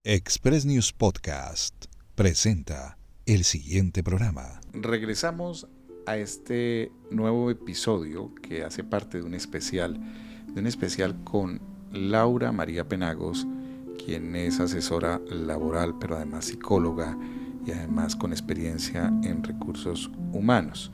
Express News Podcast presenta el siguiente programa. Regresamos a este nuevo episodio que hace parte de un especial con Laura María Penagos, quien es asesora laboral, pero además psicóloga y además con experiencia en recursos humanos.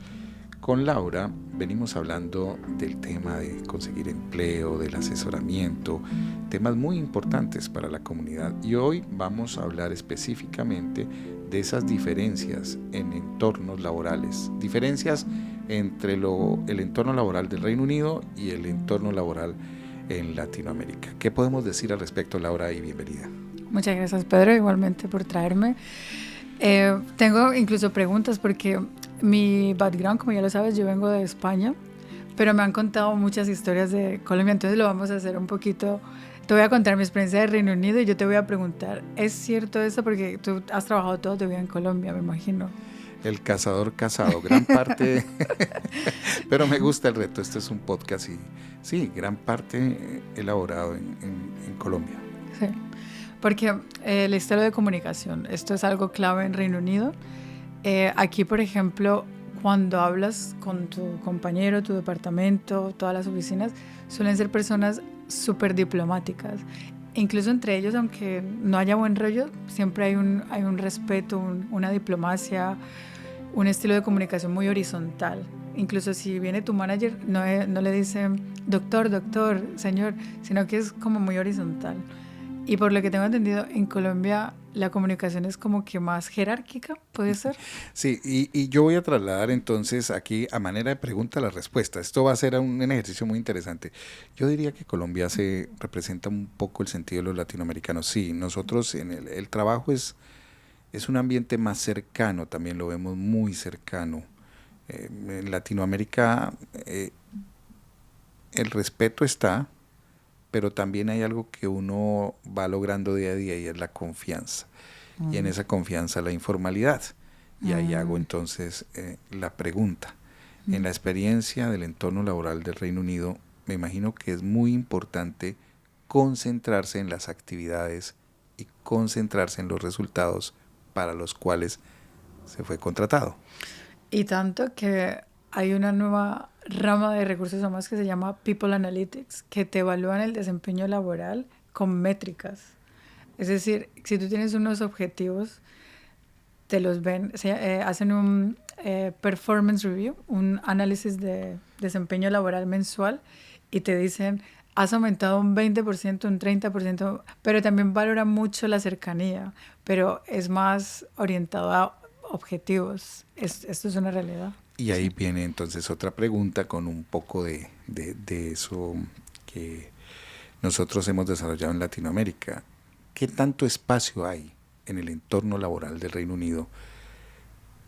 Con Laura venimos hablando del tema de conseguir empleo, del asesoramiento, temas muy importantes para la comunidad. Y hoy vamos a hablar específicamente de esas diferencias en entornos laborales, diferencias entre el entorno laboral del Reino Unido y el entorno laboral en Latinoamérica. ¿Qué podemos decir al respecto, Laura? Y bienvenida. Muchas gracias, Pedro, igualmente por traerme. Tengo incluso preguntas porque mi background, como ya lo sabes, yo vengo de España, pero me han contado muchas historias de Colombia, entonces lo vamos a hacer un poquito. Te voy a contar mi experiencia de Reino Unido y yo te voy a preguntar, ¿es cierto eso? Porque tú has trabajado toda tu vida en Colombia, me imagino. El cazador casado, gran parte, pero me gusta el reto, este es un podcast y sí, gran parte elaborado en Colombia. Sí, porque el estilo de comunicación, esto es algo clave en Reino Unido. Aquí, por ejemplo, cuando hablas con tu compañero, tu departamento, todas las oficinas, suelen ser personas súper diplomáticas. Incluso entre ellos, aunque no haya buen rollo, siempre hay un respeto, una diplomacia, un estilo de comunicación muy horizontal. Incluso si viene tu manager, no le dice doctor, señor, sino que es como muy horizontal. Y por lo que tengo entendido, en Colombia la comunicación es como que más jerárquica, ¿puede ser? Sí, y yo voy a trasladar entonces aquí a manera de pregunta la respuesta. Esto va a ser un ejercicio muy interesante. Yo diría que Colombia se representa un poco el sentido de los latinoamericanos. Sí, nosotros en el trabajo es un ambiente más cercano, también lo vemos muy cercano. En Latinoamérica el respeto está, pero también hay algo que uno va logrando día a día y es la confianza. Y en esa confianza la informalidad. Y ahí hago entonces la pregunta. En la experiencia del entorno laboral del Reino Unido, me imagino que es muy importante concentrarse en las actividades y concentrarse en los resultados para los cuales se fue contratado. Y tanto que hay una nueva rama de recursos humanos que se llama People Analytics, que te evalúan el desempeño laboral con métricas. Es decir, si tú tienes unos objetivos, te los ven, hacen un performance review, un análisis de desempeño laboral mensual y te dicen, has aumentado un 20%, un 30%, pero también valora mucho la cercanía, pero es más orientado a objetivos. Esto es una realidad. Y ahí viene entonces otra pregunta con un poco de eso que nosotros hemos desarrollado en Latinoamérica. ¿Qué tanto espacio hay en el entorno laboral del Reino Unido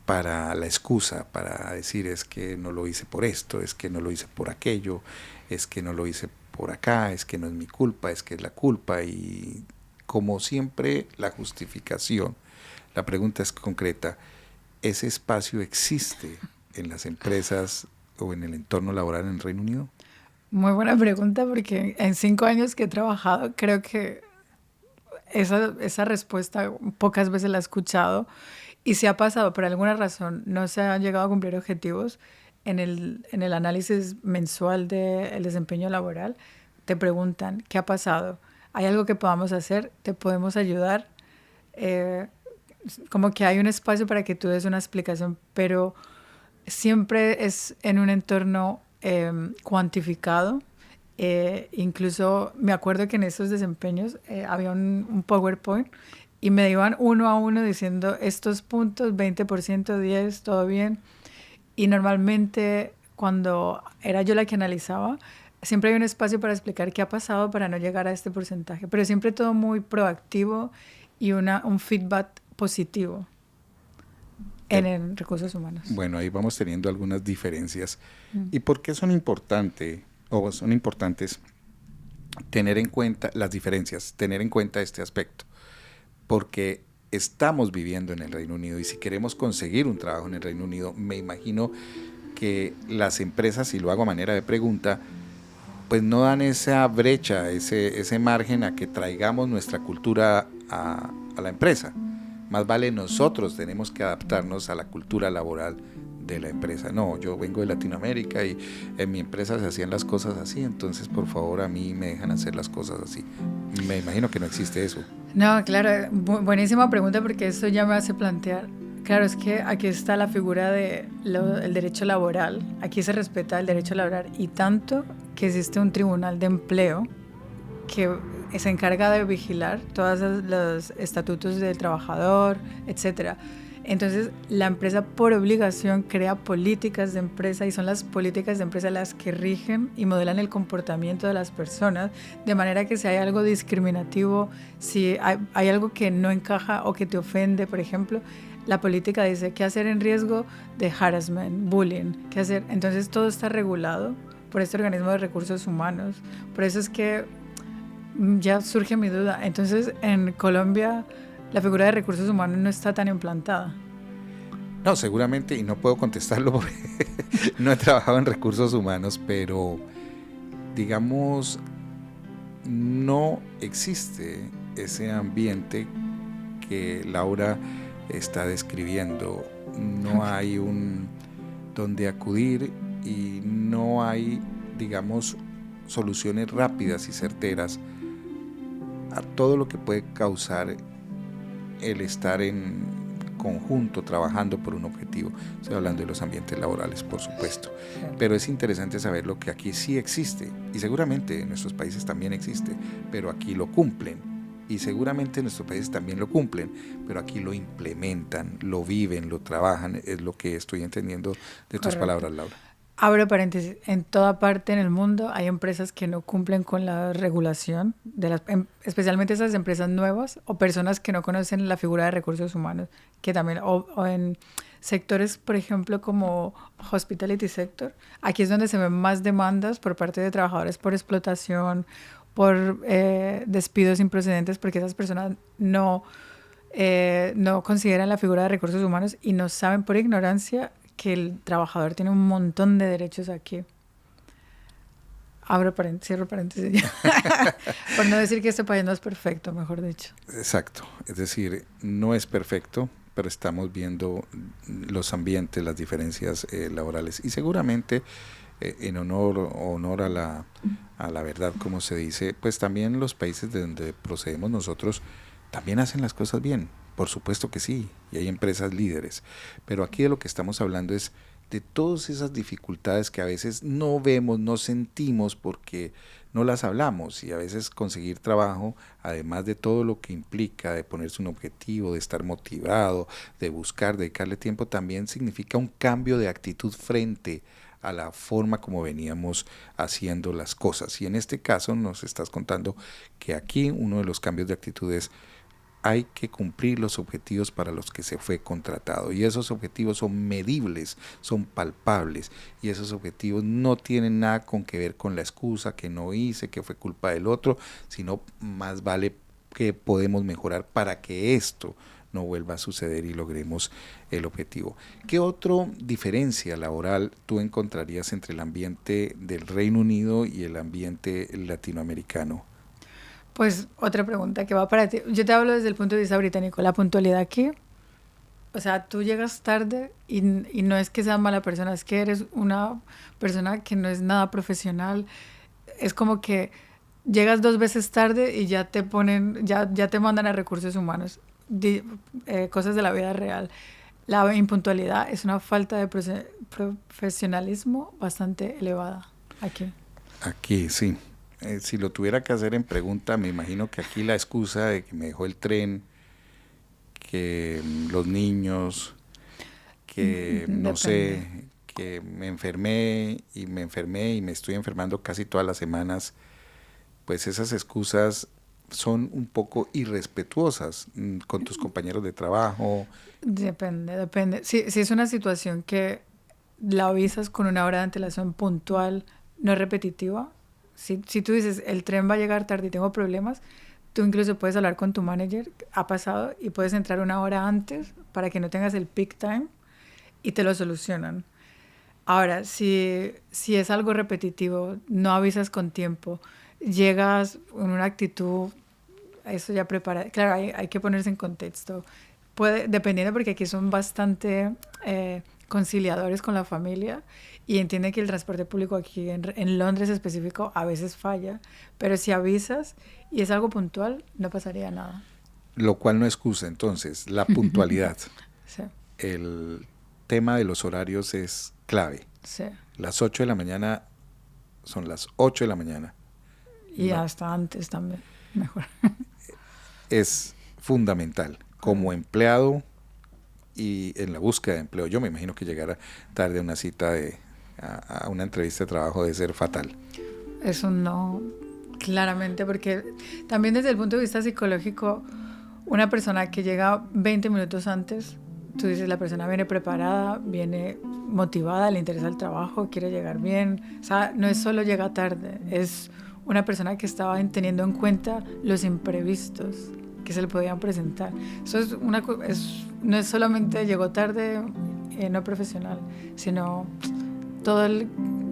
para la excusa, para decir es que no lo hice por esto, es que no lo hice por aquello, es que no lo hice por acá, es que no es mi culpa, es que es la culpa? Y como siempre la justificación, la pregunta es concreta, ¿ese espacio existe en las empresas o en el entorno laboral en el Reino Unido? Muy buena pregunta, porque en 5 años que he trabajado, creo que esa respuesta pocas veces la he escuchado, y si ha pasado por alguna razón, no se han llegado a cumplir objetivos en el análisis mensual del desempeño laboral, te preguntan, ¿qué ha pasado? ¿Hay algo que podamos hacer? ¿Te podemos ayudar? Como que hay un espacio para que tú des una explicación, pero siempre es en un entorno cuantificado. Incluso me acuerdo que en esos desempeños había un PowerPoint y me iban uno a uno diciendo estos puntos, 20%, 10%, todo bien. Y normalmente cuando era yo la que analizaba, siempre hay un espacio para explicar qué ha pasado para no llegar a este porcentaje, pero siempre todo muy proactivo y un feedback positivo en recursos humanos. Bueno, ahí vamos teniendo algunas diferencias. ¿Y por qué son importantes tener en cuenta las diferencias, tener en cuenta este aspecto? Porque estamos viviendo en el Reino Unido y si queremos conseguir un trabajo en el Reino Unido, me imagino que las empresas, y lo hago a manera de pregunta, pues no dan esa brecha, ese margen a que traigamos nuestra cultura a la empresa. Más vale nosotros tenemos que adaptarnos a la cultura laboral de la empresa. No, yo vengo de Latinoamérica y en mi empresa se hacían las cosas así, entonces por favor a mí me dejan hacer las cosas así. Me imagino que no existe eso. No, claro, buenísima pregunta, porque eso ya me hace plantear. Claro, es que aquí está la figura del derecho laboral. Aquí se respeta el derecho laboral, y tanto que existe un tribunal de empleo que se encarga de vigilar todos los estatutos del trabajador, etcétera. Entonces, la empresa por obligación crea políticas de empresa, y son las políticas de empresa las que rigen y modelan el comportamiento de las personas, de manera que si hay algo discriminativo, si hay algo que no encaja o que te ofende, por ejemplo, la política dice qué hacer en riesgo de harassment, bullying, qué hacer. Entonces, todo está regulado por este organismo de recursos humanos. Por eso es que ya surge mi duda. Entonces, en Colombia la figura de recursos humanos no está tan implantada. No, seguramente, y no puedo contestarlo porque no he trabajado en recursos humanos, pero digamos, no existe ese ambiente que Laura está describiendo. No hay un donde acudir y no hay, digamos, soluciones rápidas y certeras a todo lo que puede causar el estar en conjunto trabajando por un objetivo. Estoy hablando de los ambientes laborales, por supuesto, pero es interesante saber lo que aquí sí existe, y seguramente en nuestros países también existe, pero aquí lo cumplen, y seguramente en nuestros países también lo cumplen, pero aquí lo implementan, lo viven, lo trabajan. Es lo que estoy entendiendo de tus palabras, Laura. Abro paréntesis, en toda parte en el mundo hay empresas que no cumplen con la regulación, especialmente esas empresas nuevas o personas que no conocen la figura de recursos humanos, que también, o en sectores, por ejemplo, como hospitality sector. Aquí es donde se ven más demandas por parte de trabajadores por explotación, por despidos improcedentes, porque esas personas no consideran la figura de recursos humanos y no saben, por ignorancia, que el trabajador tiene un montón de derechos aquí. Cierro paréntesis. Por no decir que este país no es perfecto, mejor dicho. Exacto, es decir, no es perfecto, pero estamos viendo los ambientes, las diferencias laborales, y seguramente en honor a la verdad, como se dice, pues también los países de donde procedemos nosotros también hacen las cosas bien. Por supuesto que sí, y hay empresas líderes, pero aquí de lo que estamos hablando es de todas esas dificultades que a veces no vemos, no sentimos porque no las hablamos, y a veces conseguir trabajo, además de todo lo que implica, de ponerse un objetivo, de estar motivado, de buscar, dedicarle tiempo, también significa un cambio de actitud frente a la forma como veníamos haciendo las cosas. Y en este caso nos estás contando que aquí uno de los cambios de actitud es: hay que cumplir los objetivos para los que se fue contratado, y esos objetivos son medibles, son palpables, y esos objetivos no tienen nada que ver con la excusa que no hice, que fue culpa del otro, sino más vale que podemos mejorar para que esto no vuelva a suceder y logremos el objetivo. ¿Qué otra diferencia laboral tú encontrarías entre el ambiente del Reino Unido y el ambiente latinoamericano? Pues otra pregunta que va para ti. Yo te hablo desde el punto de vista británico. La puntualidad aquí, o sea, tú llegas tarde y no es que seas mala persona, es que eres una persona que no es nada profesional. Es como que llegas 2 veces tarde y ya te mandan a recursos humanos. Cosas de la vida real. La impuntualidad es una falta de profesionalismo bastante elevada aquí. Aquí, sí. Si lo tuviera que hacer en pregunta, me imagino que aquí la excusa de que me dejó el tren, que los niños, que no sé, que me enfermé y me estoy enfermando casi todas las semanas, pues esas excusas son un poco irrespetuosas con tus compañeros de trabajo. Depende. Si es una situación que la avisas con 1 hora de antelación puntual, no repetitiva. Si tú dices, el tren va a llegar tarde y tengo problemas, tú incluso puedes hablar con tu manager, ha pasado, y puedes entrar 1 hora antes para que no tengas el peak time y te lo solucionan. Ahora, si es algo repetitivo, no avisas con tiempo, llegas con una actitud eso ya prepara. Claro, hay que ponerse en contexto. Dependiendo, porque aquí son bastante conciliadores con la familia y entienden que el transporte público aquí en Londres específico a veces falla, pero si avisas y es algo puntual, no pasaría nada. Lo cual no excusa, entonces, la puntualidad. Sí. El tema de los horarios es clave. Sí. Las 8 de la mañana son las 8 de la mañana. Y hasta antes también, mejor. Es fundamental. Como empleado y en la búsqueda de empleo, yo me imagino que llegar tarde a una cita, a una entrevista de trabajo debe ser fatal. Eso no, claramente, porque también desde el punto de vista psicológico, una persona que llega 20 minutos antes, tú dices, la persona viene preparada, viene motivada, le interesa el trabajo, quiere llegar bien. O sea, no es solo llega tarde, es una persona que estaba teniendo en cuenta los imprevistos que se le podían presentar. Eso no es solamente llegó tarde, no profesional, sino todas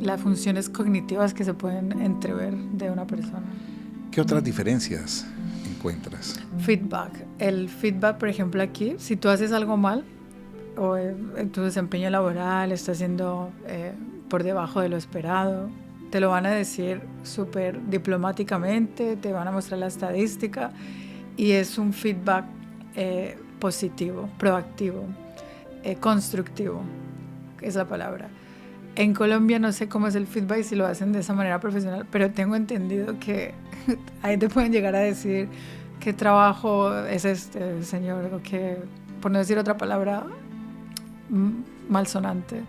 las funciones cognitivas que se pueden entrever de una persona. ¿Qué otras diferencias encuentras? Feedback. El feedback, por ejemplo, aquí, si tú haces algo mal o en tu desempeño laboral estás haciendo por debajo de lo esperado, te lo van a decir súper diplomáticamente, te van a mostrar la estadística y es un feedback positivo, proactivo, constructivo, es la palabra. En Colombia no sé cómo es el feedback, si lo hacen de esa manera profesional, pero tengo entendido que ahí te pueden llegar a decir qué trabajo es este, señor, o que, por no decir otra palabra malsonante.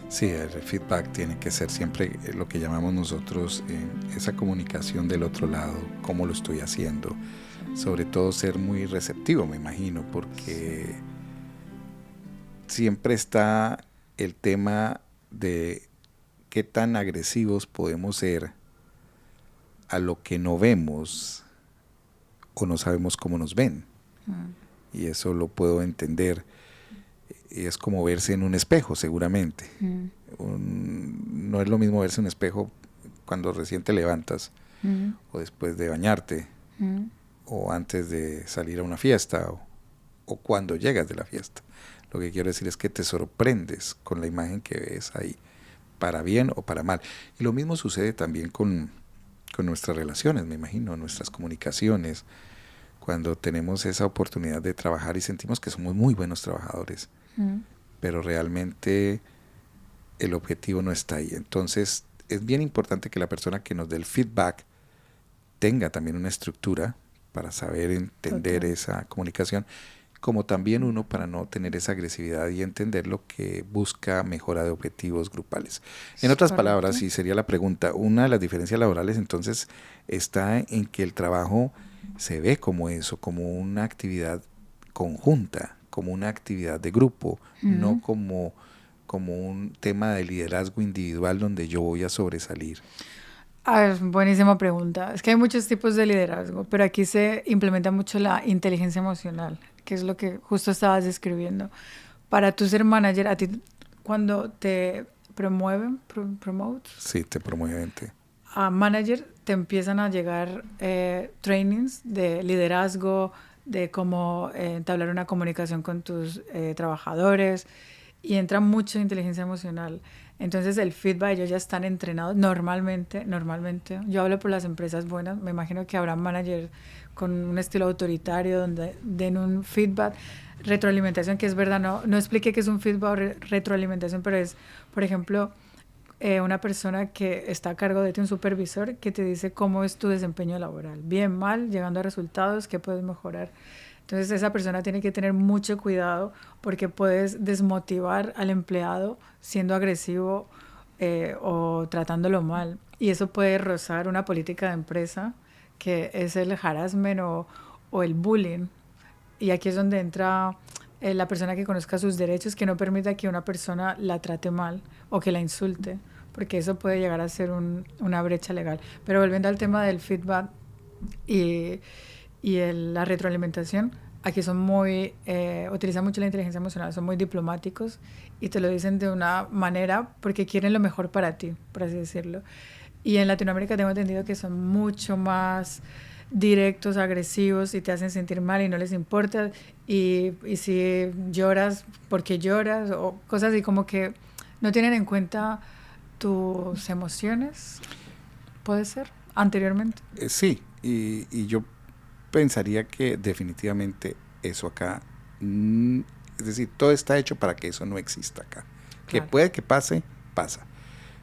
Sí, el feedback tiene que ser siempre lo que llamamos nosotros esa comunicación del otro lado, cómo lo estoy haciendo. Sobre todo ser muy receptivo, me imagino, porque siempre está el tema de qué tan agresivos podemos ser a lo que no vemos o no sabemos cómo nos ven. Y eso lo puedo entender. Es como verse en un espejo, seguramente. No es lo mismo verse en un espejo cuando recién te levantas o después de bañarte o antes de salir a una fiesta o cuando llegas de la fiesta. Lo que quiero decir es que te sorprendes con la imagen que ves ahí, para bien o para mal. Y lo mismo sucede también con nuestras relaciones, me imagino, nuestras comunicaciones, cuando tenemos esa oportunidad de trabajar y sentimos que somos muy buenos trabajadores, pero realmente el objetivo no está ahí. Entonces es bien importante que la persona que nos dé el feedback tenga también una estructura para saber entender esa comunicación, como también uno para no tener esa agresividad y entender lo que busca mejora de objetivos grupales. En otras palabras, y sería la pregunta, una de las diferencias laborales entonces está en que el trabajo se ve como eso, como una actividad conjunta, como una actividad de grupo, no como un tema de liderazgo individual donde yo voy a sobresalir. Buenísima pregunta. Es que hay muchos tipos de liderazgo, pero aquí se implementa mucho la inteligencia emocional, que es lo que justo estabas describiendo. Para tú ser manager, a ti cuando te promueven, Sí, te promueven. A manager te empiezan a llegar trainings de liderazgo, de cómo entablar una comunicación con tus trabajadores, y entra mucho inteligencia emocional. Entonces el feedback, ellos ya están entrenados normalmente, yo hablo por las empresas buenas, me imagino que habrá managers con un estilo autoritario donde den un feedback, retroalimentación, que es verdad, no expliqué qué es un feedback o retroalimentación, pero es, por ejemplo, una persona que está a cargo de ti, un supervisor, que te dice cómo es tu desempeño laboral, bien, mal, llegando a resultados, qué puedes mejorar. Entonces esa persona tiene que tener mucho cuidado porque puedes desmotivar al empleado siendo agresivo o tratándolo mal. Y eso puede rozar una política de empresa que es el harassment o el bullying. Y aquí es donde entra la persona que conozca sus derechos, que no permita que una persona la trate mal o que la insulte, porque eso puede llegar a ser una brecha legal. Pero volviendo al tema del feedback y la retroalimentación, aquí son utilizan mucho la inteligencia emocional, son muy diplomáticos y te lo dicen de una manera porque quieren lo mejor para ti, por así decirlo. Y en Latinoamérica tengo entendido que son mucho más directos, agresivos y te hacen sentir mal y no les importa. Y si lloras, ¿por qué lloras? O cosas así como que no tienen en cuenta tus emociones, ¿puede ser? Anteriormente. Sí, y yo pensaría que definitivamente eso acá, es decir, todo está hecho para que eso no exista acá. Claro. Que puede que pase, pasa.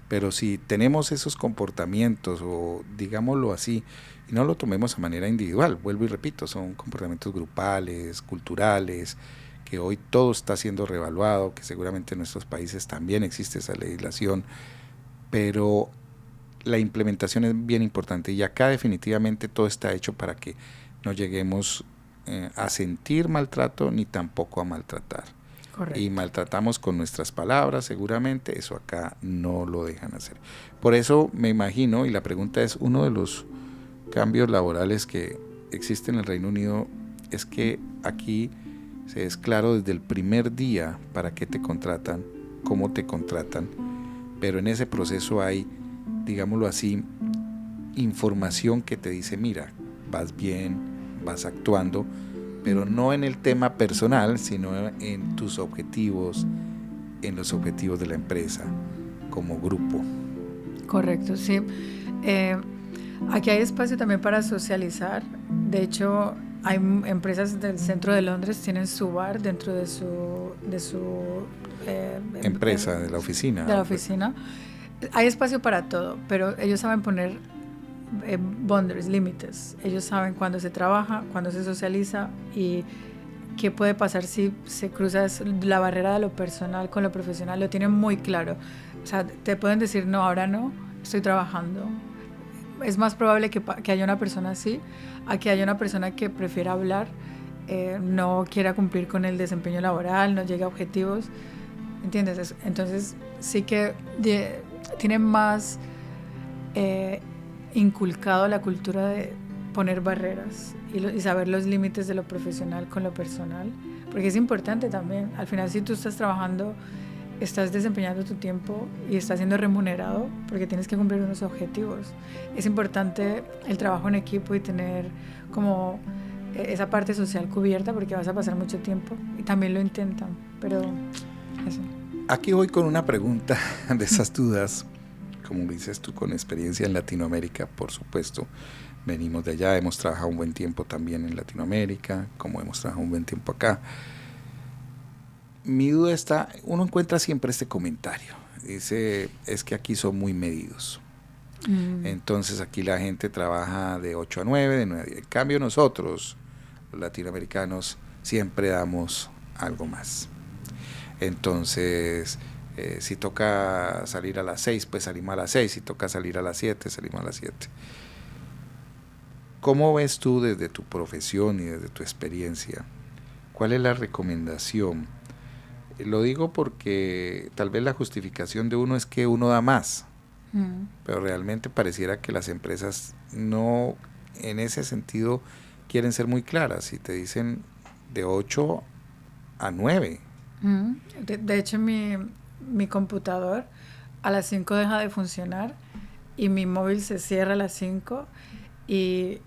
Pero si tenemos esos comportamientos, o digámoslo así, y no lo tomemos a manera individual, vuelvo y repito, son comportamientos grupales, culturales, que hoy todo está siendo reevaluado, que seguramente en nuestros países también existe esa legislación, pero la implementación es bien importante, y acá definitivamente todo está hecho para que no lleguemos a sentir maltrato ni tampoco a maltratar. Correcto. Y maltratamos con nuestras palabras, seguramente eso acá no lo dejan hacer. Por eso me imagino, y la pregunta es, uno de los cambios laborales que existen en el Reino Unido es que aquí se es claro desde el primer día para qué te contratan, cómo te contratan, pero en ese proceso hay, digámoslo así, información que te dice, mira, vas bien, vas actuando, pero no en el tema personal, sino en tus objetivos, en los objetivos de la empresa, como grupo. Correcto, sí. Aquí hay espacio también para socializar. De hecho, hay empresas del centro de Londres, tienen su bar dentro de su empresa, de la oficina. De la oficina. Hay espacio para todo, pero ellos saben poner boundaries, límites. Ellos saben cuándo se trabaja, cuándo se socializa y qué puede pasar si se cruza la barrera de lo personal con lo profesional. Lo tienen muy claro. O sea, te pueden decir, no, ahora no, estoy trabajando. Es más probable que haya una persona así a que haya una persona que prefiera hablar, no quiera cumplir con el desempeño laboral, no llegue a objetivos. ¿Entiendes? Entonces sí que tienen más inculcado la cultura de poner barreras y saber los límites de lo profesional con lo personal, porque es importante también. Al final, si tú estás trabajando, estás desempeñando tu tiempo y estás siendo remunerado porque tienes que cumplir unos objetivos. Es importante el trabajo en equipo y tener como esa parte social cubierta, porque vas a pasar mucho tiempo, y también lo intentan, pero eso. Aquí voy con una pregunta de esas dudas. Como dices tú, con experiencia en Latinoamérica, por supuesto, venimos de allá, hemos trabajado un buen tiempo también en Latinoamérica, como hemos trabajado un buen tiempo acá. Mi duda está, uno encuentra siempre este comentario, dice, es que aquí son muy medidos. Entonces aquí la gente trabaja de 8 a 9, de 9 a 10. En cambio nosotros, los latinoamericanos, siempre damos algo más. Entonces, si toca salir a las 6, pues salimos a las 6. Si toca salir a las 7, salimos a las 7. ¿Cómo ves tú desde tu profesión y desde tu experiencia? ¿Cuál es la recomendación? Lo digo porque tal vez la justificación de uno es que uno da más, pero realmente pareciera que las empresas no, en ese sentido, quieren ser muy claras y te dicen de 8 a 9. De hecho, mi computador a las 5 deja de funcionar y mi móvil se cierra a las 5 y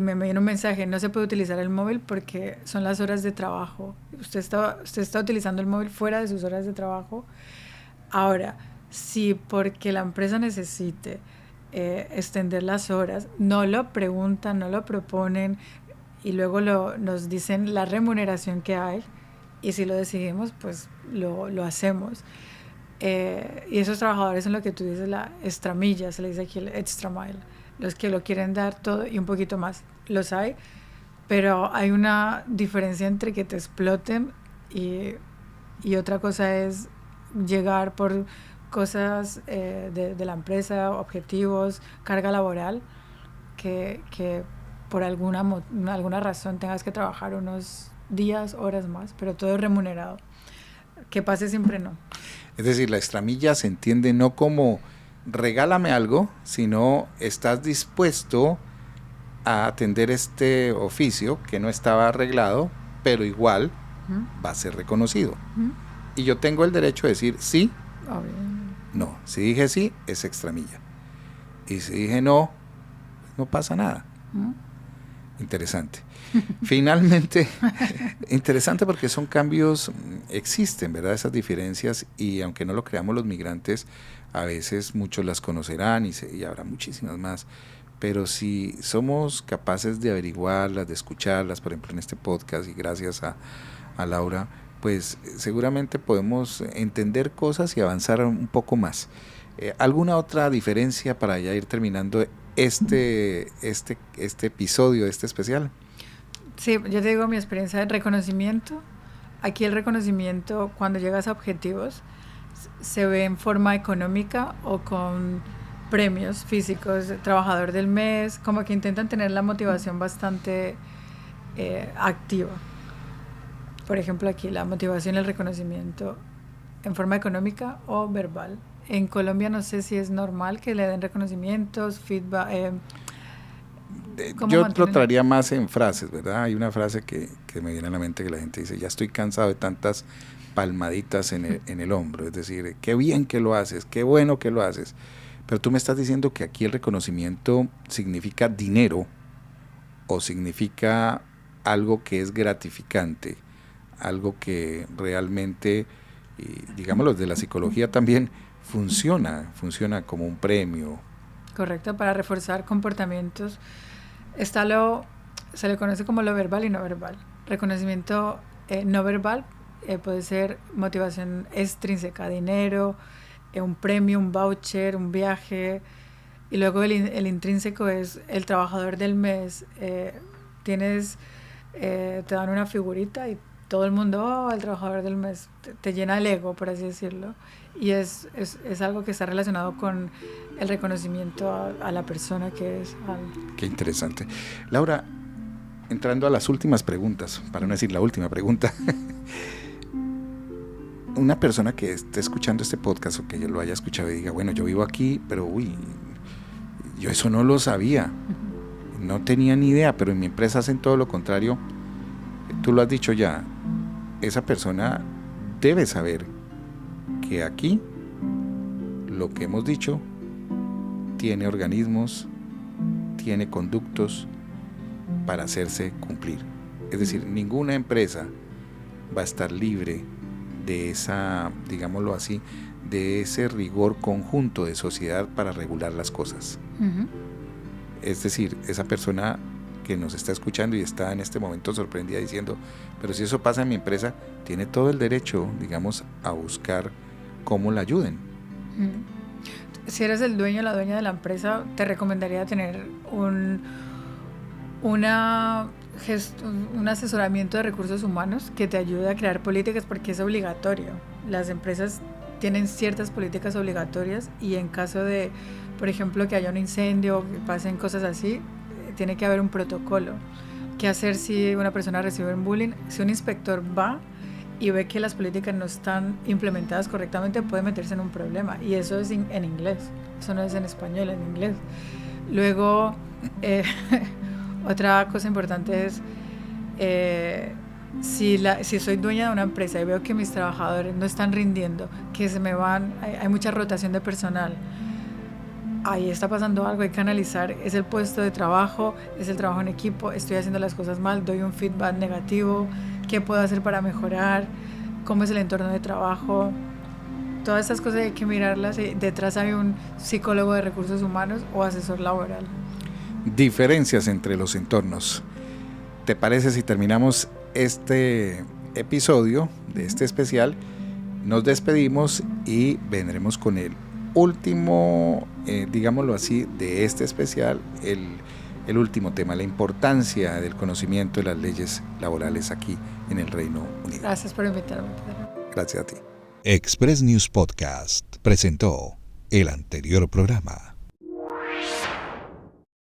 me viene un mensaje, no se puede utilizar el móvil porque son las horas de trabajo. Usted está utilizando el móvil fuera de sus horas de trabajo. Ahora, si porque la empresa necesite extender las horas, no lo preguntan, no lo proponen y luego nos dicen la remuneración que hay, y si lo decidimos, pues lo hacemos. Y esos trabajadores son lo que tú dices, la extramilla, se le dice aquí el extra mile, los que lo quieren dar todo y un poquito más. Los hay, pero hay una diferencia entre que te exploten y otra cosa es llegar por cosas de la empresa, objetivos, carga laboral, que por alguna razón tengas que trabajar unos días, horas más, pero todo es remunerado. Que pase siempre no. Es decir, la extramilla se entiende no como regálame algo, sino estás dispuesto a atender este oficio que no estaba arreglado, pero igual va a ser reconocido. Y yo tengo el derecho de decir sí, no. Si dije sí, es extramilla. Y si dije no, no pasa nada. Interesante. Finalmente, interesante porque son cambios, existen, ¿verdad? Esas diferencias, y aunque no lo creamos los migrantes, a veces muchos las conocerán y habrá muchísimas más. Pero si somos capaces de averiguarlas, de escucharlas, por ejemplo en este podcast, y gracias a Laura, pues seguramente podemos entender cosas y avanzar un poco más. ¿Alguna otra diferencia para ya ir terminando este episodio, este especial? Sí, yo te digo mi experiencia de reconocimiento. Aquí el reconocimiento, cuando llegas a objetivos, se ve en forma económica o con premios físicos, trabajador del mes, como que intentan tener la motivación bastante activa. Por ejemplo, aquí la motivación y el reconocimiento en forma económica o verbal. En Colombia no sé si es normal que le den reconocimientos, feedback. Yo lo traería más en frases, ¿verdad? Hay una frase que me viene a la mente que la gente dice: ya estoy cansado de tantas palmaditas en el hombro. Es decir, qué bien que lo haces, qué bueno que lo haces. Pero tú me estás diciendo que aquí el reconocimiento significa dinero o significa algo que es gratificante, algo que realmente, y digámoslo desde la psicología también, funciona como un premio. Correcto, para reforzar comportamientos. Se le conoce como lo verbal y no verbal. Reconocimiento no verbal puede ser motivación extrínseca, dinero, un premio, un voucher, un viaje. Y luego el intrínseco es el trabajador del mes. Te dan una figurita y todo el mundo, el trabajador del mes, te llena el ego, por así decirlo. Y es algo que está relacionado con el reconocimiento a la persona que es. Qué interesante. Laura, entrando a las últimas preguntas, para no decir la última pregunta. Una persona que esté escuchando este podcast o que yo lo haya escuchado y diga, bueno, yo vivo aquí, pero yo eso no lo sabía, no tenía ni idea, pero en mi empresa hacen todo lo contrario. Tú lo has dicho ya, esa persona debe saber que aquí lo que hemos dicho tiene organismos, tiene conductos para hacerse cumplir. Es decir, ninguna empresa va a estar libre de esa, digámoslo así, de ese rigor conjunto de sociedad para regular las cosas. Uh-huh. Es decir, esa persona que nos está escuchando y está en este momento sorprendida diciendo, pero si eso pasa en mi empresa, tiene todo el derecho, digamos, a buscar cómo la ayuden. Uh-huh. Si eres el dueño o la dueña de la empresa, te recomendaría tener un asesoramiento de recursos humanos que te ayude a crear políticas, porque es obligatorio. Las empresas tienen ciertas políticas obligatorias y en caso de, por ejemplo, que haya un incendio o que pasen cosas así, tiene que haber un protocolo. ¿Qué hacer si una persona recibe un bullying? Si un inspector va y ve que las políticas no están implementadas correctamente, puede meterse en un problema, y eso es en inglés, eso no es en español, en inglés. Luego otra cosa importante es si soy dueña de una empresa y veo que mis trabajadores no están rindiendo, que se me van, hay mucha rotación de personal, ahí está pasando algo, hay que analizar, es el puesto de trabajo, es el trabajo en equipo, estoy haciendo las cosas mal, doy un feedback negativo, qué puedo hacer para mejorar, cómo es el entorno de trabajo. Todas estas cosas hay que mirarlas, y detrás hay un psicólogo de recursos humanos o asesor laboral. Diferencias entre los entornos. ¿Te parece si terminamos este episodio de este especial? Nos despedimos y vendremos con el último, digámoslo así, de este especial, el último tema, la importancia del conocimiento de las leyes laborales aquí en el Reino Unido. Gracias por invitarme. Gracias a ti. Express News Podcast presentó el anterior programa.